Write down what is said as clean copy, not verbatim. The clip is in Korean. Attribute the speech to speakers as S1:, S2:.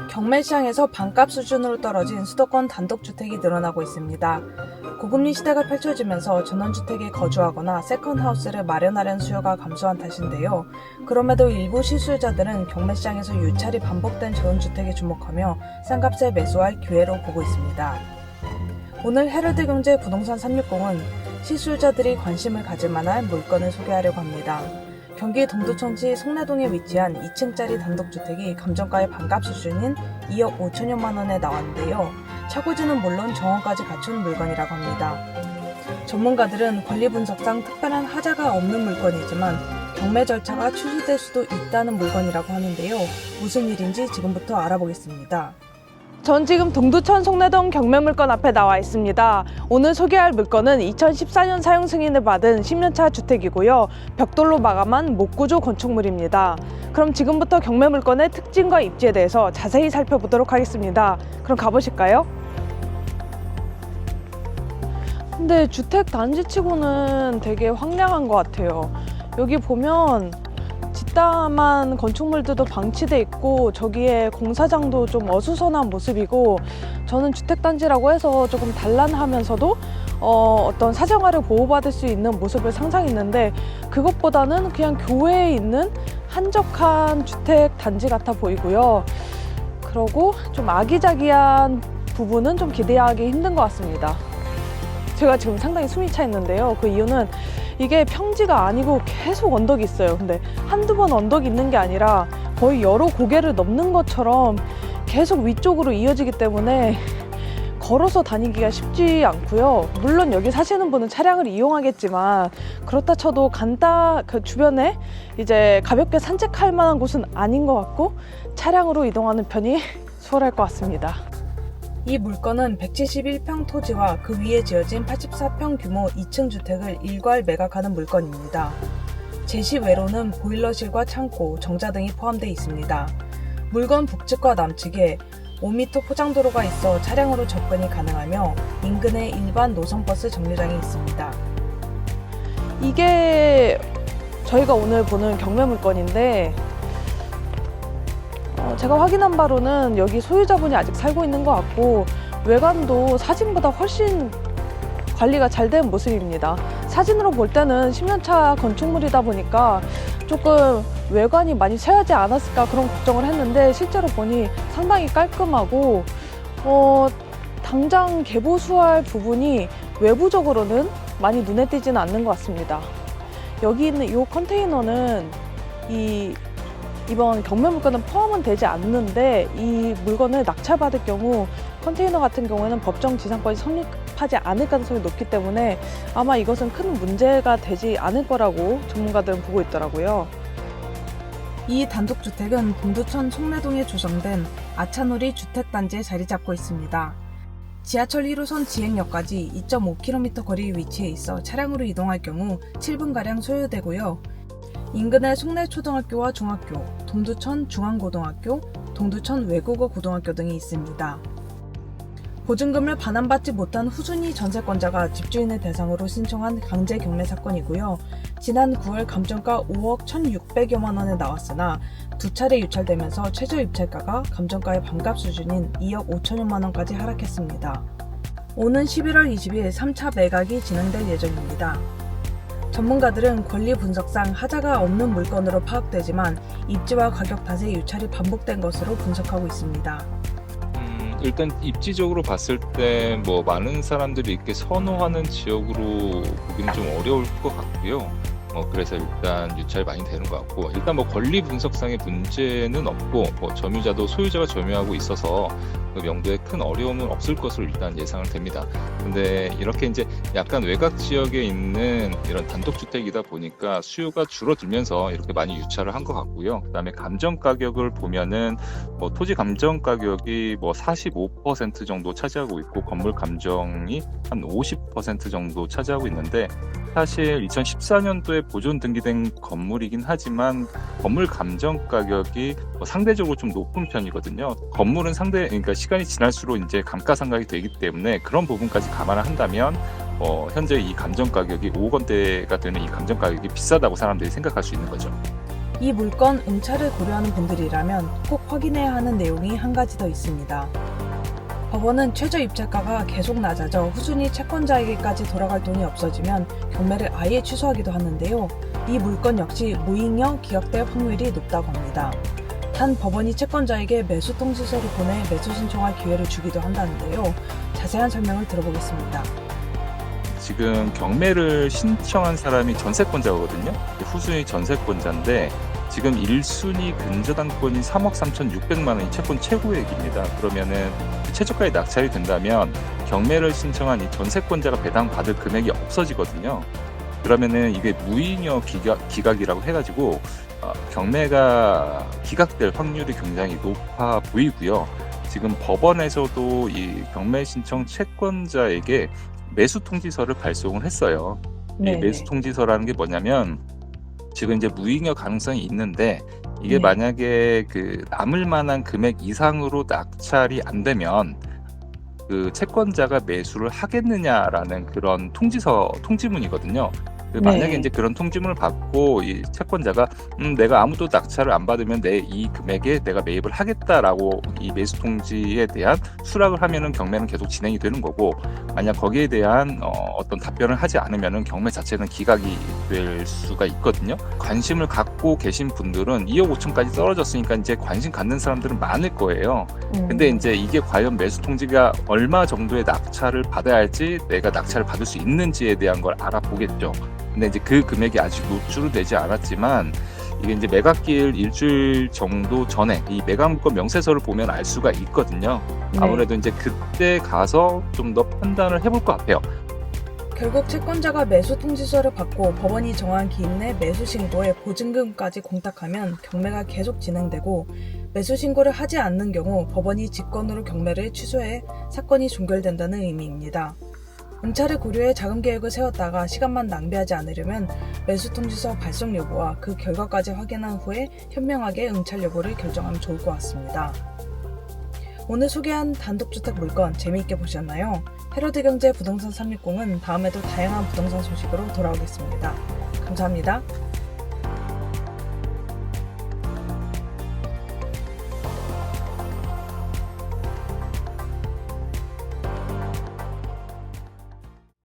S1: 경매시장에서 반값 수준으로 떨어진 수도권 단독주택이 늘어나고 있습니다. 고금리 시대가 펼쳐지면서 전원주택에 거주하거나 세컨하우스를 마련하려는 수요가 감소한 탓인데요. 그럼에도 일부 실수요자들은 경매시장에서 유찰이 반복된 전원주택에 주목하며 싼값에 매수할 기회로 보고 있습니다. 오늘 헤럴드경제 부동산 360은 실수요자들이 관심을 가질 만한 물건을 소개하려고 합니다. 경기 동두천시 송내동에 위치한 2층짜리 단독주택이 감정가의 반값 수준인 2억 5천여만 원에 나왔는데요. 차고지는 물론 정원까지 갖춘 물건이라고 합니다. 전문가들은 권리 분석상 특별한 하자가 없는 물건이지만 경매 절차가 취소될 수도 있다는 물건이라고 하는데요. 무슨 일인지 지금부터 알아보겠습니다.
S2: 전 지금 동두천 송내동 경매물건 앞에 나와 있습니다. 오늘 소개할 물건은 2014년 사용 승인을 받은 10년차 주택이고요. 벽돌로 마감한 목구조 건축물입니다. 그럼 지금부터 경매물건의 특징과 입지에 대해서 자세히 살펴보도록 하겠습니다. 그럼 가보실까요? 근데 주택 단지치고는 되게 황량한 것 같아요. 여기 보면 집담한 건축물들도 방치돼 있고 저기에 공사장도 좀 어수선한 모습이고, 저는 주택단지라고 해서 조금 단란하면서도 어떤 사생활을 보호받을 수 있는 모습을 상상했는데, 그것보다는 그냥 교외에 있는 한적한 주택단지 같아 보이고요. 그러고 좀 아기자기한 부분은 좀 기대하기 힘든 것 같습니다. 제가 지금 상당히 숨이 차 있는데요. 그 이유는 이게 평지가 아니고 계속 언덕이 있어요. 근데 한두 번 언덕이 있는 게 아니라 거의 여러 고개를 넘는 것처럼 계속 위쪽으로 이어지기 때문에 걸어서 다니기가 쉽지 않고요. 물론 여기 사시는 분은 차량을 이용하겠지만, 그렇다 쳐도 그 주변에 이제 가볍게 산책할 만한 곳은 아닌 것 같고, 차량으로 이동하는 편이 수월할 것 같습니다.
S1: 이 물건은 171평 토지와 그 위에 지어진 84평 규모 2층 주택을 일괄 매각하는 물건입니다. 제시 외로는 보일러실과 창고, 정자 등이 포함되어 있습니다. 물건 북측과 남측에 5m 포장도로가 있어 차량으로 접근이 가능하며 인근에 일반 노선버스 정류장이 있습니다.
S2: 이게 저희가 오늘 보는 경매 물건인데, 제가 확인한 바로는 여기 소유자분이 아직 살고 있는 것 같고, 외관도 사진보다 훨씬 관리가 잘 된 모습입니다. 사진으로 볼 때는 10년차 건축물이다 보니까 조금 외관이 많이 새하지 않았을까 그런 걱정을 했는데, 실제로 보니 상당히 깔끔하고 당장 개보수할 부분이 외부적으로는 많이 눈에 띄지는 않는 것 같습니다. 여기 있는 이 컨테이너는 이번 경매 물건은 포함은 되지 않는데, 이 물건을 낙찰받을 경우 컨테이너 같은 경우에는 법정 지상권이 성립하지 않을 가능성이 높기 때문에 아마 이것은 큰 문제가 되지 않을 거라고 전문가들은 보고 있더라고요.
S1: 이 단독주택은 동두천 송내동에 조성된 아차놀이 주택단지에 자리 잡고 있습니다. 지하철 1호선 지행역까지 2.5km 거리에 위치해 있어 차량으로 이동할 경우 7분가량 소요되고요. 인근에 송내초등학교와 중학교, 동두천 중앙고등학교, 동두천 외국어 고등학교 등이 있습니다. 보증금을 반환받지 못한 후순위 전세권자가 집주인을 대상으로 신청한 강제 경매 사건이고요. 지난 9월 감정가 5억 1,600여만 원에 나왔으나 두 차례 유찰되면서 최저 유찰가가 감정가의 반값 수준인 2억 5천여만 원까지 하락했습니다. 오는 11월 20일 3차 매각이 진행될 예정입니다. 전문가들은 권리 분석상 하자가 없는 물건으로 파악되지만 입지와 가격 탓에 유찰이 반복된 것으로 분석하고 있습니다.
S3: 일단 입지적으로 봤을 때 많은 사람들이 이렇게 선호하는 지역으로 보기는 좀 어려울 것 같고요. 그래서 일단 유찰 많이 되는 것 같고, 일단 권리 분석상의 문제는 없고, 점유자도 소유자가 점유하고 있어서 그 명도에 큰 어려움은 없을 것으로 일단 예상을 됩니다. 근데 이렇게 이제 약간 외곽 지역에 있는 이런 단독주택이다 보니까 수요가 줄어들면서 이렇게 많이 유찰을 한 것 같고요. 그 다음에 감정 가격을 보면은 토지 감정 가격이 45% 정도 차지하고 있고, 건물 감정이 한 50% 정도 차지하고 있는데, 사실 2014년도에 보존 등기된 건물이긴 하지만 건물 감정 가격이 상대적으로 좀 높은 편이거든요. 건물은 그러니까 시간이 지날수록 이제 감가상각이 되기 때문에 그런 부분까지 감안을 한다면 현재 이 감정 가격이 5억 원대가 되는 이 감정 가격이 비싸다고 사람들이 생각할 수 있는 거죠.
S1: 이 물건 응찰을 고려하는 분들이라면 꼭 확인해야 하는 내용이 한 가지 더 있습니다. 법원은 최저 입찰가가 계속 낮아져 후순위 채권자에게까지 돌아갈 돈이 없어지면 경매를 아예 취소하기도 하는데요. 이 물건 역시 무잉여 기각될 확률이 높다고 합니다. 단 법원이 채권자에게 매수 통지서를 보내 매수 신청할 기회를 주기도 한다는데요. 자세한 설명을 들어보겠습니다.
S3: 지금 경매를 신청한 사람이 전세권자거든요. 후순위 전세권자인데 지금 1순위 근저당권이 3억 3,600만 원이 채권 최고액입니다. 그러면은 최저가에 낙찰이 된다면 경매를 신청한 이 전세권자가 배당받을 금액이 없어지거든요. 그러면은 이게 무잉여 기각이라고 해가지고 경매가 기각될 확률이 굉장히 높아 보이고요. 지금 법원에서도 이 경매 신청 채권자에게 매수 통지서를 발송을 했어요. 이 매수 통지서라는 게 뭐냐면 지금 이제 무잉여 가능성이 있는데 이게
S1: 네.
S3: 만약에 그 남을 만한 금액 이상으로 낙찰이 안 되면 그 채권자가 매수를 하겠느냐라는 그런 통지문이거든요. 만약에
S2: 네.
S3: 이제 그런 통지문을 받고 이 채권자가 내가 아무도 낙찰을 안 받으면 내 이 금액에 내가 매입을 하겠다라고 이 매수 통지에 대한 수락을 하면은 경매는 계속 진행이 되는 거고, 만약 거기에 대한 어떤 답변을 하지 않으면은 경매 자체는 기각이 될 수가 있거든요. 관심을 갖고 계신 분들은 2억 5천까지 떨어졌으니까 이제 관심 갖는 사람들은 많을 거예요. 근데 이제 이게 과연 매수 통지가 얼마 정도의 낙찰을 받아야 할지, 내가 낙찰을 받을 수 있는지에 대한 걸 알아보겠죠. 근데 이제 그 금액이 아직 노출은 되지 않았지만 이게 이제 매각기일 일주일 정도 전에 이 매각물건 명세서를 보면 알 수가 있거든요. 아무래도 이제 그때 가서 좀 더 판단을 해볼 것 같아요.
S1: 결국 채권자가 매수 통지서를 받고 법원이 정한 기일 내 매수 신고에 보증금까지 공탁하면 경매가 계속 진행되고, 매수 신고를 하지 않는 경우 법원이 직권으로 경매를 취소해 사건이 종결된다는 의미입니다. 응찰을 고려해 자금 계획을 세웠다가 시간만 낭비하지 않으려면 매수 통지서 발송 여부와 그 결과까지 확인한 후에 현명하게 응찰 여부를 결정하면 좋을 것 같습니다. 오늘 소개한 단독주택 물건 재미있게 보셨나요? 헤로드경제 부동산 360은 다음에도 다양한 부동산 소식으로 돌아오겠습니다. 감사합니다.